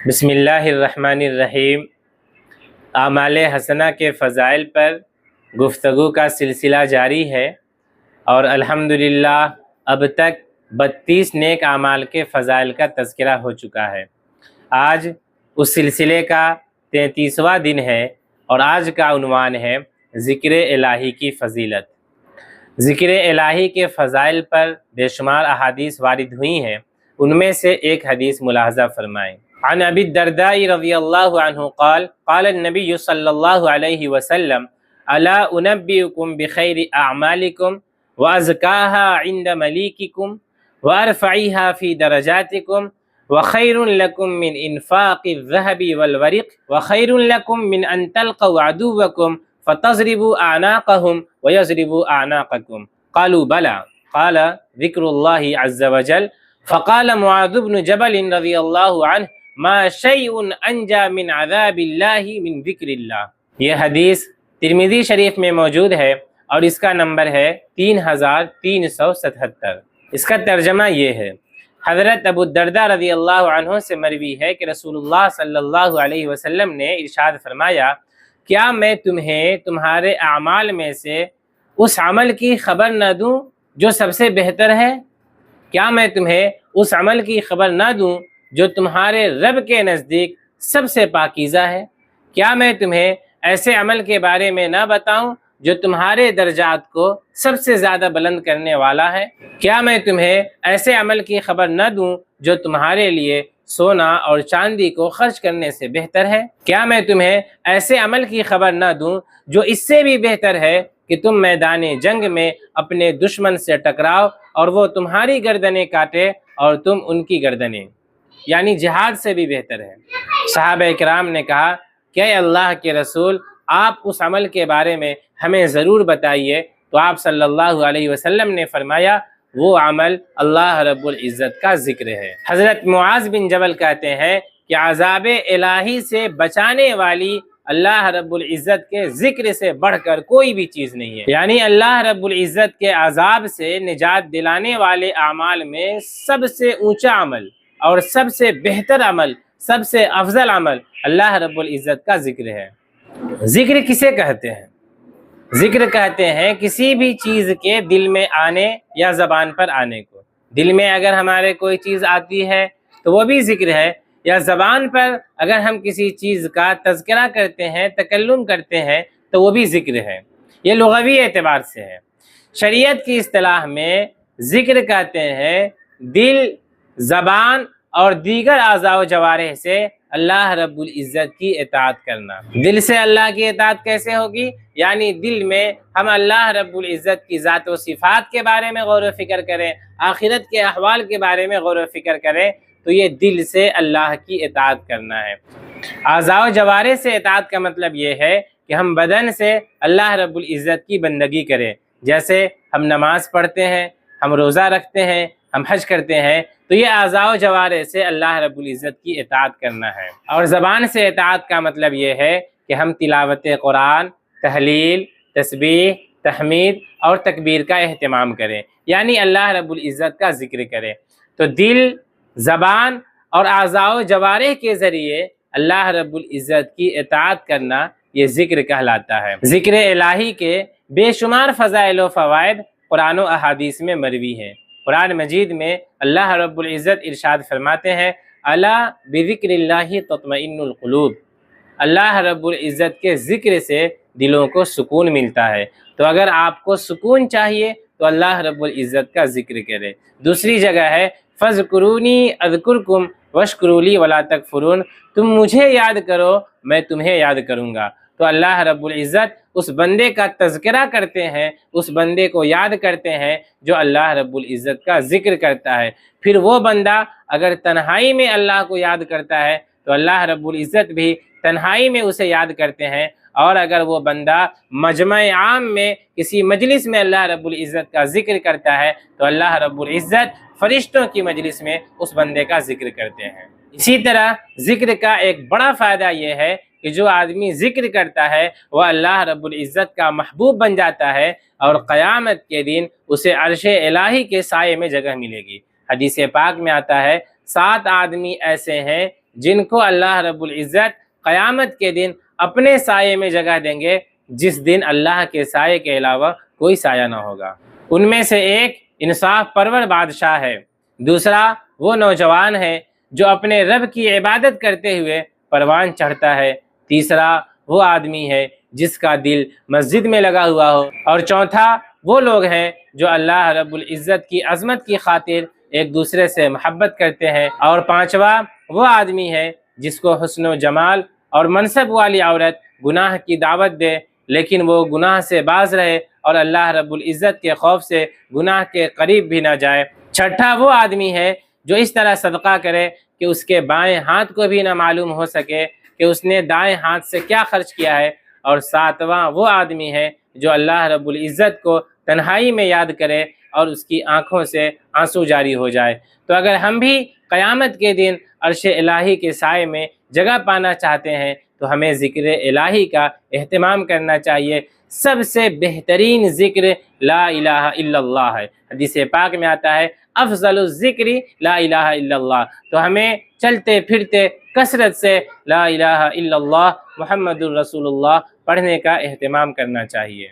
بسم اللہ الرحمن الرحیم۔ اعمال حسنہ کے فضائل پر گفتگو کا سلسلہ جاری ہے اور الحمدللہ اب تک 32 نیک اعمال کے فضائل کا تذکرہ ہو چکا ہے۔ آج اس سلسلے کا 33واں دن ہے اور آج کا عنوان ہے ذکر الہی کی فضیلت۔ ذکر الہی کے فضائل پر بے شمار احادیث وارد ہوئی ہیں، ان میں سے ایک حدیث ملاحظہ فرمائیں۔ عن ابی الدرداء رضی اللہ عنہ قال قال النبی صلی اللہ علیہ وسلم الا انبئکم بخیر اعمالکم وازکاها عند ملیککم وارفعها فی درجاتکم وخیر لکم من انفاق الذهب والورق وخیر لکم من ان تلقوا عدوکم فتضربوا اعناقهم ويضربوا اعناقکم قالوا بلى قال ذکر اللہ عز وجل فقال معاذ بن جبل رضی اللہ عنہ ما شیء انجا من عذاب اللہ من ذکر اللہ۔ یہ حدیث ترمذی شریف میں موجود ہے اور اس کا نمبر ہے 3377۔ اس کا ترجمہ یہ ہے، حضرت ابو الدرداء رضی اللہ عنہ سے مروی ہے کہ رسول اللہ صلی اللہ علیہ وسلم نے ارشاد فرمایا، کیا میں تمہیں تمہارے اعمال میں سے اس عمل کی خبر نہ دوں جو سب سے بہتر ہے؟ کیا میں تمہیں اس عمل کی خبر نہ دوں جو تمہارے رب کے نزدیک سب سے پاکیزہ ہے؟ کیا میں تمہیں ایسے عمل کے بارے میں نہ بتاؤں جو تمہارے درجات کو سب سے زیادہ بلند کرنے والا ہے؟ کیا میں تمہیں ایسے عمل کی خبر نہ دوں جو تمہارے لیے سونا اور چاندی کو خرچ کرنے سے بہتر ہے؟ کیا میں تمہیں ایسے عمل کی خبر نہ دوں جو اس سے بھی بہتر ہے کہ تم میدان جنگ میں اپنے دشمن سے ٹکراؤ اور وہ تمہاری گردنیں کاٹے اور تم ان کی گردنیں، یعنی جہاد سے بھی بہتر ہے۔ صحابہ کرام نے کہا کہ اے اللہ کے رسول، آپ اس عمل کے بارے میں ہمیں ضرور بتائیے۔ تو آپ صلی اللہ علیہ وسلم نے فرمایا، وہ عمل اللہ رب العزت کا ذکر ہے۔ حضرت معاذ بن جبل کہتے ہیں کہ عذاب الہی سے بچانے والی اللہ رب العزت کے ذکر سے بڑھ کر کوئی بھی چیز نہیں ہے، یعنی اللہ رب العزت کے عذاب سے نجات دلانے والے اعمال میں سب سے اونچا عمل اور سب سے بہتر عمل، سب سے افضل عمل اللہ رب العزت کا ذکر ہے۔ ذکر کسے کہتے ہیں؟ ذکر کہتے ہیں کسی بھی چیز کے دل میں آنے یا زبان پر آنے کو۔ دل میں اگر ہمارے کوئی چیز آتی ہے تو وہ بھی ذکر ہے، یا زبان پر اگر ہم کسی چیز کا تذکرہ کرتے ہیں، تکلم کرتے ہیں تو وہ بھی ذکر ہے۔ یہ لغوی اعتبار سے ہے۔ شریعت کی اصطلاح میں ذکر کہتے ہیں دل، زبان اور دیگر اعضاء و جوارح سے اللہ رب العزت کی اطاعت کرنا۔ دل سے اللہ کی اطاعت کیسے ہوگی؟ یعنی دل میں ہم اللہ رب العزت کی ذات و صفات کے بارے میں غور و فکر کریں، آخرت کے احوال کے بارے میں غور و فکر کریں، تو یہ دل سے اللہ کی اطاعت کرنا ہے۔ اعضاء و جوارح سے اطاعت کا مطلب یہ ہے کہ ہم بدن سے اللہ رب العزت کی بندگی کریں، جیسے ہم نماز پڑھتے ہیں، ہم روزہ رکھتے ہیں، ہم حج کرتے ہیں، تو یہ اعضاء و جوارح سے اللہ رب العزت کی اطاعت کرنا ہے۔ اور زبان سے اطاعت کا مطلب یہ ہے کہ ہم تلاوت قرآن، تحلیل، تسبیح، تحمید اور تکبیر کا اہتمام کریں، یعنی اللہ رب العزت کا ذکر کریں۔ تو دل، زبان اور اعضاء و جوارح کے ذریعے اللہ رب العزت کی اطاعت کرنا یہ ذکر کہلاتا ہے۔ ذکر الہی کے بے شمار فضائل و فوائد قرآن و احادیث میں مروی ہیں۔ قرآن مجید میں اللہ رب العزت ارشاد فرماتے ہیں، الا بذکر اللہ تطمئن القلوب۔ اللہ رب العزت کے ذکر سے دلوں کو سکون ملتا ہے۔ تو اگر آپ کو سکون چاہیے تو اللہ رب العزت کا ذکر کریں۔ دوسری جگہ ہے فاذکرونی اذکرکم واشکروا لی ولا تکفرون، تم مجھے یاد کرو میں تمہیں یاد کروں گا۔ تو اللہ رب العزت اس بندے کا تذکرہ کرتے ہیں، اس بندے کو یاد کرتے ہیں جو اللہ رب العزت کا ذکر کرتا ہے۔ پھر وہ بندہ اگر تنہائی میں اللہ کو یاد کرتا ہے تو اللہ رب العزت بھی تنہائی میں اسے یاد کرتے ہیں، اور اگر وہ بندہ مجمع عام میں کسی مجلس میں اللہ رب العزت کا ذکر کرتا ہے تو اللہ رب العزت فرشتوں کی مجلس میں اس بندے کا ذکر کرتے ہیں۔ اسی طرح ذکر کا ایک بڑا فائدہ یہ ہے کہ جو آدمی ذکر کرتا ہے وہ اللہ رب العزت کا محبوب بن جاتا ہے، اور قیامت کے دن اسے عرش الہی کے سائے میں جگہ ملے گی۔ حدیث پاک میں آتا ہے 7 آدمی ایسے ہیں جن کو اللہ رب العزت قیامت کے دن اپنے سائے میں جگہ دیں گے، جس دن اللہ کے سائے کے علاوہ کوئی سایہ نہ ہوگا۔ ان میں سے ایک انصاف پرور بادشاہ ہے، دوسرا وہ نوجوان ہے جو اپنے رب کی عبادت کرتے ہوئے پروان چڑھتا ہے، تیسرا وہ آدمی ہے جس کا دل مسجد میں لگا ہوا ہو، اور چوتھا وہ لوگ ہیں جو اللہ رب العزت کی عظمت کی خاطر ایک دوسرے سے محبت کرتے ہیں، اور پانچواں وہ آدمی ہے جس کو حسن و جمال اور منصب والی عورت گناہ کی دعوت دے لیکن وہ گناہ سے باز رہے اور اللہ رب العزت کے خوف سے گناہ کے قریب بھی نہ جائے۔ چھٹا وہ آدمی ہے جو اس طرح صدقہ کرے کہ اس کے بائیں ہاتھ کو بھی نہ معلوم ہو سکے کہ اس نے دائیں ہاتھ سے کیا خرچ کیا ہے، اور ساتواں وہ آدمی ہے جو اللہ رب العزت کو تنہائی میں یاد کرے اور اس کی آنکھوں سے آنسو جاری ہو جائے۔ تو اگر ہم بھی قیامت کے دن عرش الہی کے سائے میں جگہ پانا چاہتے ہیں تو ہمیں ذکر الہی کا اہتمام کرنا چاہیے۔ سب سے بہترین ذکر لا الہ الا اللہ ہے، حدیث پاک میں آتا ہے افضل الذکر لا الہ الا اللہ۔ تو ہمیں چلتے پھرتے کثرت سے لا الہ الا اللہ محمد الرسول اللہ پڑھنے کا اہتمام کرنا چاہیے۔